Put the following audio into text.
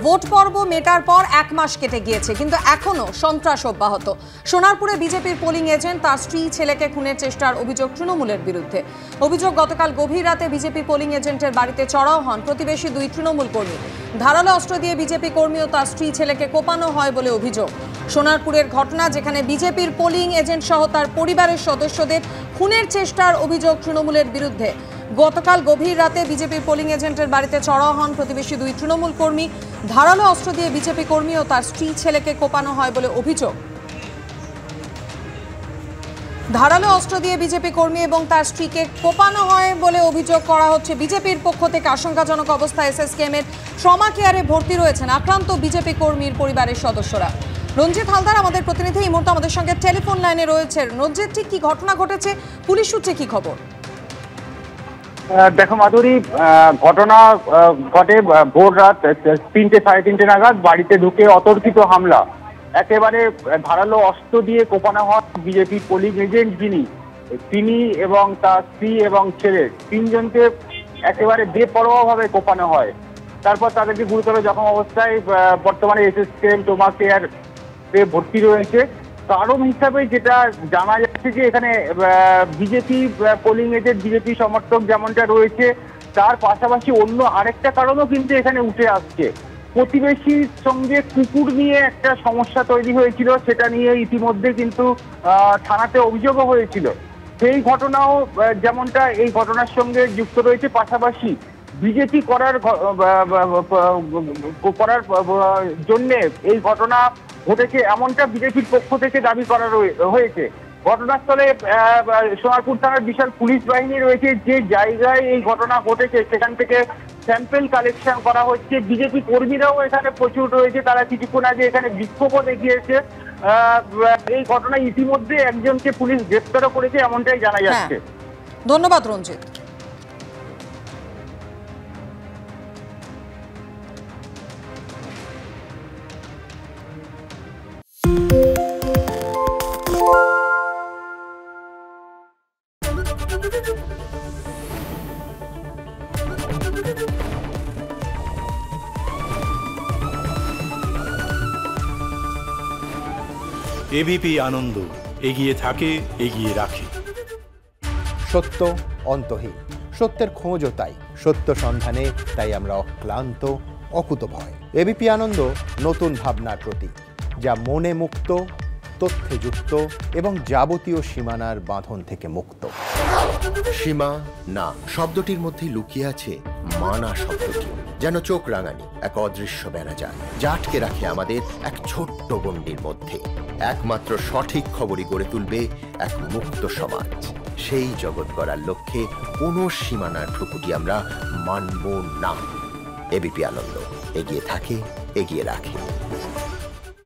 Vote পর্ব মেটার পর 1 মাস কেটে গিয়েছে, কিন্তু এখনো সন্ত্রাস অব্যাহত। সোনারপুরে বিজেপির পোলিং এজেন্ট তার স্ত্রী ছেলেকে খুনের চেষ্টার অভিযোগ তৃণমূলের বিরুদ্ধে। অভিযোগ, গতকাল গভীর রাতে বিজেপি পোলিং এজেন্টের বাড়িতে চড়াও হন প্রতিবেশী 2 তৃণমূল কর্মী। ধারালো অস্ত্র দিয়ে বিজেপি কর্মী ও তার স্ত্রী ছেলেকে কোপানো হয় বলে অভিযোগ। সোনারপুরের ঘটনা, যেখানে বিজেপির পোলিং এজেন্ট সহ তার পরিবারের সদস্যদের খুনের চেষ্টার অভিযোগ তৃণমূলের বিরুদ্ধে। গতকাল গভীর রাতে বিজেপির পোলিং এজেন্টের বাড়িতে চড়াও হন প্রতিবেশী 2 তৃণমূল কর্মী। ধারালো অস্ত্র দিয়ে বিজেপি কর্মী ও তার স্ত্রী ছেলেকে কোপানো হয় বলে অভিযোগ। ধারালো অস্ত্র দিয়ে বিজেপি কর্মী এবং তার স্ত্রীকে কোপানো হয় বলে অভিযোগ করা হচ্ছে। বিজেপির পক্ষ থেকে আশঙ্কাজনক অবস্থায় এসএসকেএম এর ট্রমা কেয়ারে ভর্তি রয়েছেন আক্রান্ত বিজেপি কর্মীর পরিবারের সদস্যরা। রঞ্জিত হালদার আমাদের প্রতিনিধি এই মুহূর্তে আমাদের সঙ্গে টেলিফোন লাইনে রয়েছে। রঞ্জিত, ঠিক কি ঘটনা ঘটেছে, পুলিশ সূত্রে কি খবর? দেখো মাধুরী, ঘটনা ঘটে ভোর রাত 3টে সাড়ে 3টে নাগাদ। বাড়িতে ঢুকে অতর্কিত হামলা, একেবারে ধারালো অস্ত্র দিয়ে কোপানো হয় বিজেপি পোলিং এজেন্ট তিনি এবং তার স্ত্রী এবং ছেলে, 3 জনকে একেবারে বেপরোয়াভাবে কোপানো হয়। তারপর তাদেরকে গুরুতর জখম অবস্থায় বর্তমানে এসএসকেএম ট্রমা কেয়ার ভর্তি রয়েছে। কারণ হিসাবে যেটা জানা যাচ্ছে যে এখানে বিজেপি পোলিং এজেন্ট, বিজেপি সমর্থক যেমনটা রয়েছে, তার পাশাপাশি অন্য আরেকটা কারণও কিন্তু এখানে উঠে আসছে। প্রতিবেশীর সঙ্গে কুকুর নিয়ে একটা সমস্যা তৈরি হয়েছিল, সেটা নিয়ে ইতিমধ্যে কিন্তু থানাতে অভিযোগও হয়েছিল। সেই ঘটনাও যেমনটা এই ঘটনার সঙ্গে যুক্ত রয়েছে। পাশাপাশি বিজেপি করার জন্যে এই ঘটনা ঘটেছে এমনটা বিজেপির পক্ষ থেকে দাবি করা হয়েছে। ঘটনাস্থলে সোনারপুর থানার বিশাল পুলিশ বাহিনী রয়েছে। যে জায়গায় এই ঘটনা ঘটেছে সেখান থেকে স্যাম্পেল কালেকশন করা হচ্ছে। বিজেপি কর্মীরাও এখানে প্রচুর রয়েছে, তারা কিছুক্ষণ আগে এখানে বিক্ষোভও দেখিয়েছে। এই ঘটনায় ইতিমধ্যে একজনকে পুলিশ গ্রেপ্তারও করেছে, এমনটাই জানা যাচ্ছে। ধন্যবাদ রঞ্জিত। এবিপি আনন্দ, এগিয়ে থাকে, এগিয়ে রাখে। সত্য অন্তহীন, সত্যের খোঁজও তাই, সত্য সন্ধানে তাই আমরা অক্লান্ত, অকুতভয়। এবিপি আনন্দ নতুন ভাবনার প্রতীক, যা মনে মুক্ত, তথ্যে যুক্ত এবং যাবতীয় সীমানার বাঁধন থেকে মুক্ত। সীমা না শব্দটির মধ্যে লুকিয়ে আছে মানা শব্দটি, যেন চোখ রাঙানি এক অদৃশ্য বেড়াজাল, যা আটকে রাখে আমাদের এক ছোট্ট গণ্ডির মধ্যে। একমাত্র সঠিক খবরই গড়ে তুলবে এক মুক্ত সমাজ। সেই জগৎ গড়ার লক্ষ্যে কোনো সীমানার ঠুকুটি আমরা মানব না। এবিপি আনন্দ, এগিয়ে থাকে, এগিয়ে রাখে।